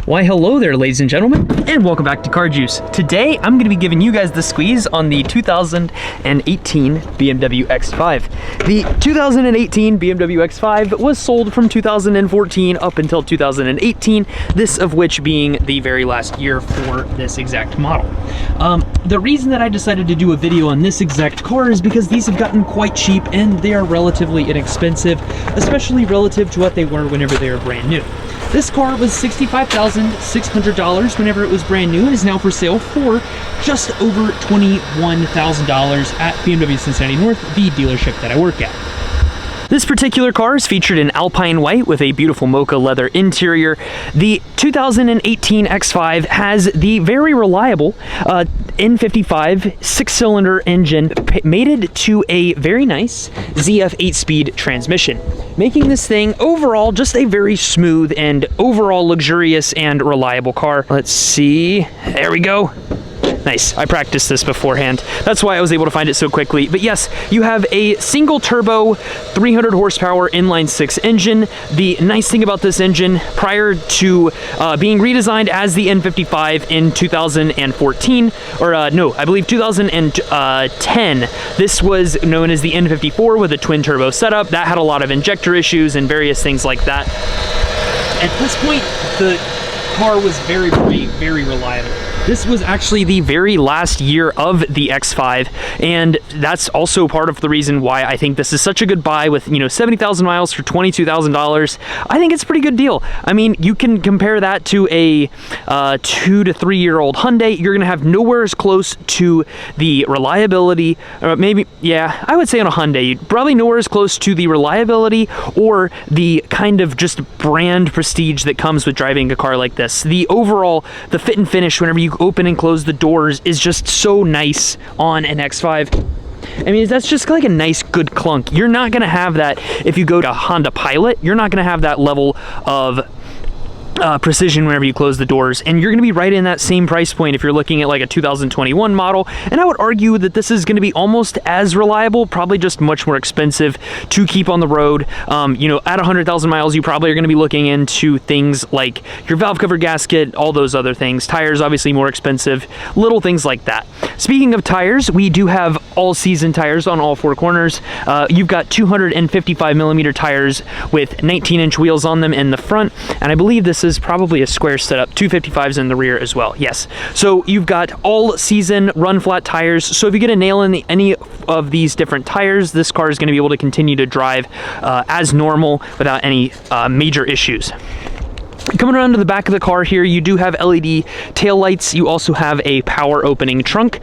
Why hello there, ladies and gentlemen, and welcome back to Car Juice. Today I'm going to be giving you guys the squeeze on the 2018 BMW X5. The 2018 BMW X5 was sold from 2014 up until 2018, this of which being the very last year for this exact model. The reason that I decided to do a video on this exact car is because these have gotten quite cheap and they are relatively inexpensive, especially relative to what they were whenever they were brand new. This car was $65,600 whenever it was brand new and is now for sale for just over $21,000 at BMW Cincinnati North, the dealership that I work at. This particular car is featured in Alpine White with a beautiful mocha leather interior. The 2018 X5 has the very reliable N55 six-cylinder engine mated to a very nice ZF 8-speed transmission, making this thing overall just a very smooth and overall luxurious and reliable car. Let's see, there we go. Nice, I practiced this beforehand. That's why I was able to find it so quickly. But yes, you have a single turbo, 300 horsepower inline six engine. The nice thing about this engine, prior to being redesigned as the N55 in 2014, or no, I believe 2010, this was known as the N54 with a twin turbo setup. That had a lot of injector issues and various things like that. At this point, the car was very reliable. This was actually the very last year of the X5, and that's also part of the reason why I think this is such a good buy with, 70,000 miles for $22,000. I think it's a pretty good deal. I mean, you can compare that to a 2 to 3 year old Hyundai. You're gonna have nowhere as close to the reliability, or maybe, yeah, I would say on a Hyundai, probably nowhere as close to the reliability or the kind of just brand prestige that comes with driving a car like this. The overall, the fit and finish whenever you open and close the doors is just so nice on an X5. I mean, that's just like a nice, good clunk. You're not gonna have that if you go to a Honda Pilot. You're not gonna have that level of precision whenever you close the doors, and you're going to be right in that same price point if you're looking at like a 2021 model. And I would argue that this is going to be almost as reliable, probably just much more expensive to keep on the road. At 100,000 miles, you probably are going to be looking into things like your valve cover gasket, all those other things. Tires obviously more expensive, little things like that. Speaking of tires, we do have all-season tires on all four corners. You've got 255 millimeter tires with 19-inch wheels on them in the front, and I believe this is probably a square setup, 255s in the rear as well. Yes, so you've got all season run flat tires, so if you get a nail in any of these different tires, this car is going to be able to continue to drive as normal without any major issues. Coming around to the back of the car here, you do have LED taillights. You also have a power opening trunk.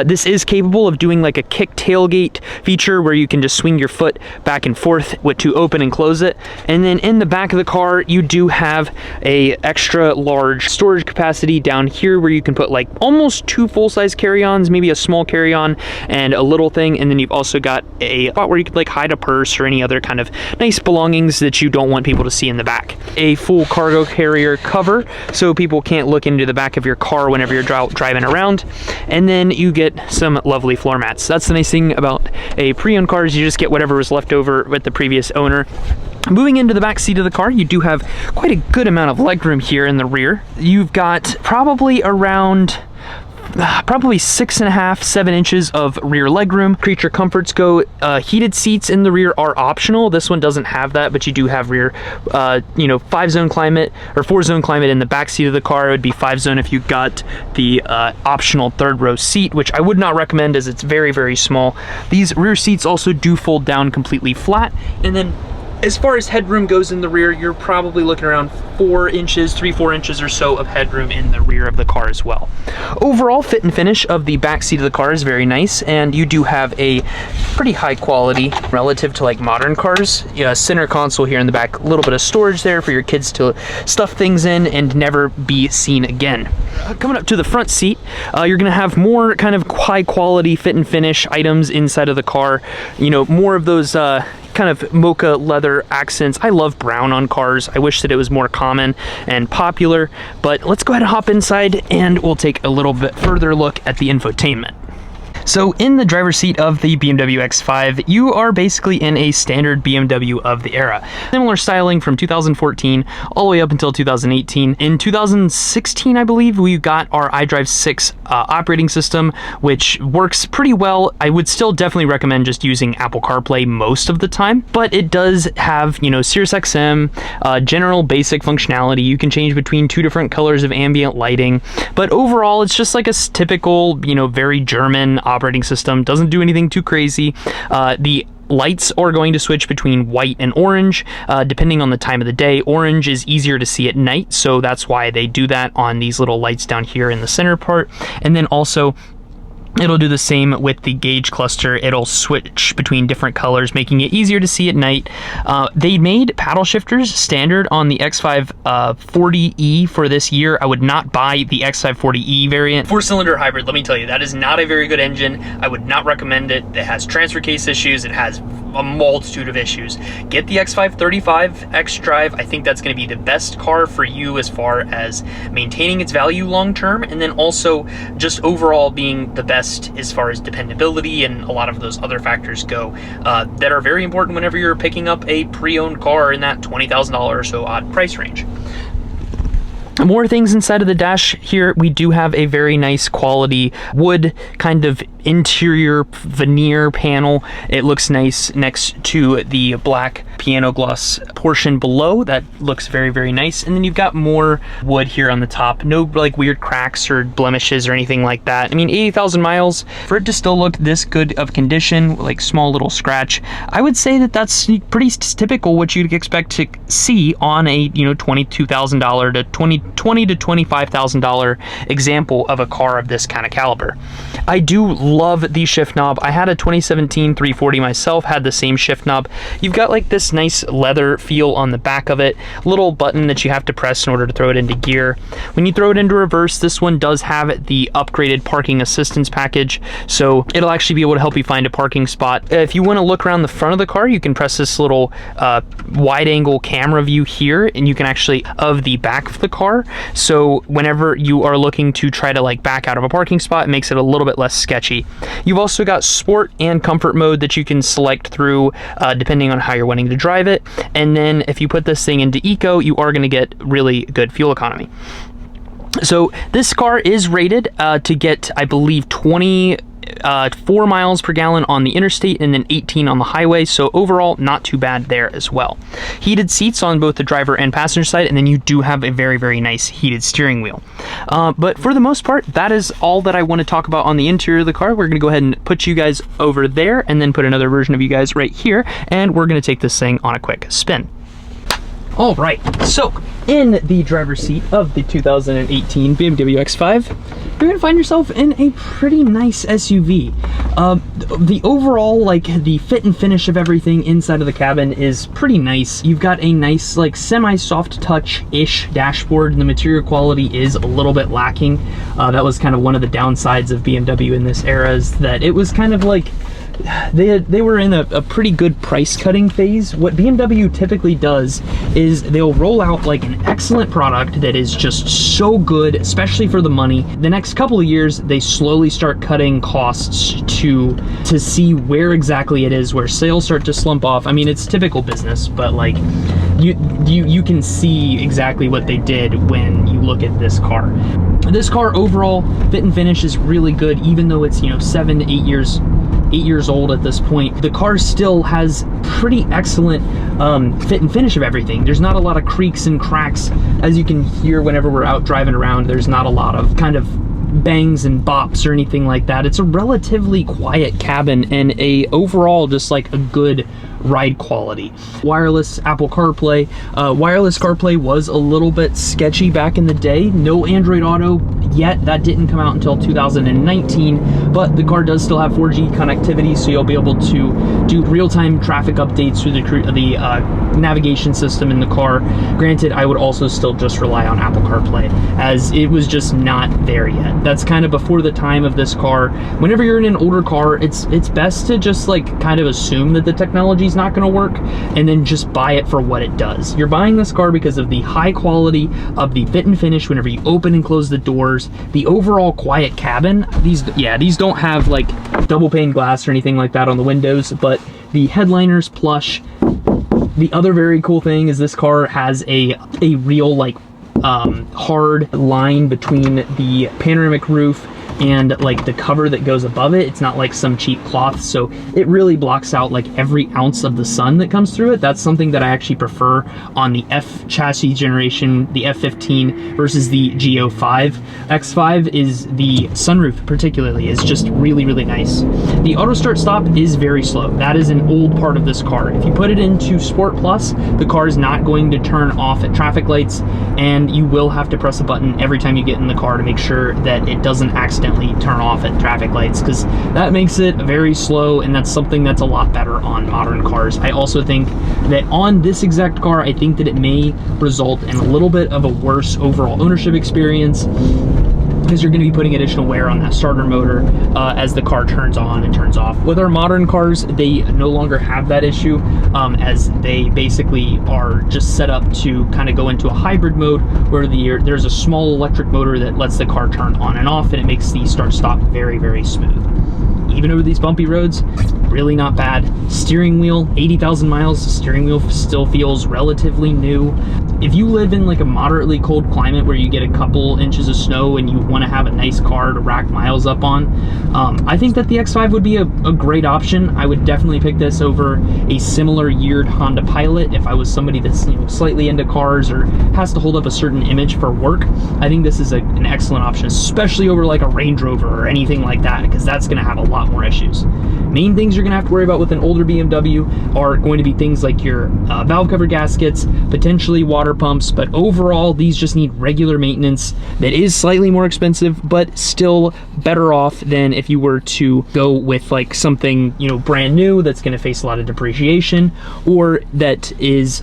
This is capable of doing like a kick tailgate feature where you can just swing your foot back and forth to open and close it. And then in the back of the car, you do have a extra large storage capacity down here where you can put like almost 2 full-size carry-ons, maybe a small carry-on and a little thing. And then you've also got a spot where you could like hide a purse or any other kind of nice belongings that you don't want people to see in the back. A full cargo carrier cover so people can't look into the back of your car whenever you're driving around, and then you get some lovely floor mats. That's the nice thing about a pre-owned car, is you just get whatever was left over with the previous owner. Moving into the back seat of the car, you do have quite a good amount of legroom here in the rear. You've got probably around 6.5 to 7 inches of rear legroom. Creature comforts go, heated seats in the rear are optional. This one doesn't have that, but you do have rear 5-zone climate or 4-zone climate in the back seat of the car. It would be 5-zone if you got the optional 3rd row seat, which I would not recommend as it's very small. These rear seats also do fold down completely flat, and then as far as headroom goes in the rear, you're probably looking around 4 inches, 3-4 inches or so of headroom in the rear of the car as well. Overall fit and finish of the back seat of the car is very nice, and you do have a pretty high quality relative to like modern cars. Center console here in the back, a little bit of storage there for your kids to stuff things in and never be seen again. Coming up to the front seat, you're gonna have more kind of high quality fit and finish items inside of the car. More of those kind of mocha leather accents. I love brown on cars. I wish that it was more common and popular, but let's go ahead and hop inside and we'll take a little bit further look at the infotainment. So in the driver's seat of the BMW X5, you are basically in a standard BMW of the era. Similar styling from 2014 all the way up until 2018. In 2016, I believe, we got our iDrive 6 operating system, which works pretty well. I would still definitely recommend just using Apple CarPlay most of the time, but it does have, you know, SiriusXM, general basic functionality. You can change between 2 different colors of ambient lighting, but overall, it's just like a typical, you know, very German operating system. Doesn't do anything too crazy. The lights are going to switch between white and orange, depending on the time of the day. Orange is easier to see at night, so that's why they do that on these little lights down here in the center part. And then also, it'll do the same with the gauge cluster. It'll switch between different colors, making it easier to see at night. They made paddle shifters standard on the X5 40e for this year. I would not buy the X5 40e variant. 4-cylinder hybrid, let me tell you, that is not a very good engine. I would not recommend it. It has transfer case issues. It has a multitude of issues. Get the X5 35 xDrive. I think that's going to be the best car for you as far as maintaining its value long term, and then also just overall being the best as far as dependability and a lot of those other factors go that are very important whenever you're picking up a pre-owned car in that $20,000 or so odd price range. More things inside of the dash here. We do have a very nice quality wood kind of interior veneer panel. It looks nice next to the black piano gloss portion below. That looks very, very nice. And then you've got more wood here on the top. No like weird cracks or blemishes or anything like that. I mean, 80,000 miles, for it to still look this good of condition, like small little scratch, I would say that that's pretty typical what you'd expect to see on a, you know, $22,000 to $20,000 to $25,000 example of a car of this kind of caliber. I do love the shift knob. I had a 2017 340 myself, had the same shift knob. You've got like this nice leather feel on the back of it, little button that you have to press in order to throw it into gear. When you throw it into reverse, this one does have the upgraded parking assistance package, so it'll actually be able to help you find a parking spot. If you want to look around the front of the car, you can press this little wide angle camera view here, and you can actually of the back of the car. So whenever you are looking to try to like back out of a parking spot, it makes it a little bit less sketchy. You've also got sport and comfort mode that you can select through depending on how you're wanting to drive it. And then if you put this thing into eco, you are going to get really good fuel economy. So this car is rated to get, I believe, 4 miles per gallon on the interstate and then 18 on the highway, so overall not too bad there as well. Heated seats on both the driver and passenger side, and then you do have a very, very nice heated steering wheel. But for the most part, that is all that I want to talk about on the interior of the car. We're going to go ahead and put you guys over there and then put another version of you guys right here, and we're going to take this thing on a quick spin. All right, so in the driver's seat of the 2018 BMW X5, you're gonna find yourself in a pretty nice SUV. The overall, like the fit and finish of everything inside of the cabin is pretty nice. You've got a nice, like semi-soft touch-ish dashboard, and the material quality is a little bit lacking. That was kind of one of the downsides of BMW in this era, is that it was kind of like, they were in a pretty good price cutting phase. What BMW typically does is they'll roll out like an excellent product that is just so good, especially for the money. The next couple of years, they slowly start cutting costs to see where exactly it is where sales start to slump off. I mean, it's typical business, but like you can see exactly what they did when you look at this car. This car overall fit and finish is really good, even though it's, you know, 7 to 8 years old at this point. The car still has pretty excellent fit and finish of everything. There's not a lot of creaks and cracks. As you can hear whenever we're out driving around, there's not a lot of kind of bangs and bops or anything like that. It's a relatively quiet cabin and a overall just like a good ride quality. Wireless Apple CarPlay. Wireless CarPlay was a little bit sketchy back in the day. No Android Auto yet. That didn't come out until 2019, but the car does still have 4G connectivity, so you'll be able to do real-time traffic updates through the navigation system in the car. Granted, I would also still just rely on Apple CarPlay, as it was just not there yet. That's kind of before the time of this car. Whenever you're in an older car, it's best to just like kind of assume that the technology's it's not gonna work, and then just buy it for what it does. You're buying this car because of the high quality of the fit and finish whenever you open and close the doors, the overall quiet cabin. These don't have like double pane glass or anything like that on the windows, but the headliner's plush. The other very cool thing is this car has a real like hard line between the panoramic roof and like the cover that goes above it. It's not like some cheap cloth, so it really blocks out like every ounce of the sun that comes through it. That's something that I actually prefer on the F chassis generation, the F15 versus the G05. X5 is the sunroof particularly is just really, really nice. The auto start stop is very slow. That is an old part of this car. If you put it into Sport Plus, the car is not going to turn off at traffic lights, and you will have to press a button every time you get in the car to make sure that it doesn't accidentally turn off at traffic lights, because that makes it very slow, and that's something that's a lot better on modern cars. I also think that on this exact car, I think that it may result in a little bit of a worse overall ownership experience, because you're going to be putting additional wear on that starter motor as the car turns on and turns off. With our modern cars, they no longer have that issue, as they basically are just set up to kind of go into a hybrid mode where there's a small electric motor that lets the car turn on and off, and it makes the start-stop very, very smooth. Even over these bumpy roads, really not bad. Steering wheel, 80,000 miles, the steering wheel still feels relatively new. If you live in like a moderately cold climate where you get a couple inches of snow and you want to have a nice car to rack miles up on, I think that the X5 would be a great option. I would definitely pick this over a similar yeared Honda Pilot if I was somebody that's, you know, slightly into cars or has to hold up a certain image for work. I think this is an excellent option, especially over like a Range Rover or anything like that, because that's going to have a lot more issues. Main things you're going to have to worry about with an older BMW are going to be things like your valve cover gaskets, potentially water pumps, but overall these just need regular maintenance that is slightly more expensive, but still better off than if you were to go with like something, you know, brand new that's going to face a lot of depreciation, or that is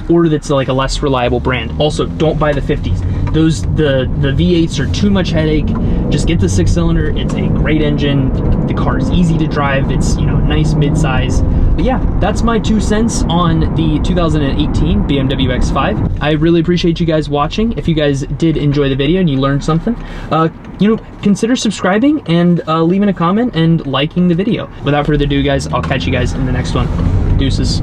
or that's like a less reliable brand. Also, don't buy the 50s. The V8s are too much headache. Just get the 6-cylinder. It's a great engine. The car is easy to drive. It's, you know, nice mid-size. But yeah, that's my 2 cents on the 2018 BMW X5. I really appreciate you guys watching. If you guys did enjoy the video and you learned something, you know, consider subscribing and leaving a comment and liking the video. Without further ado, guys, I'll catch you guys in the next one. Deuces.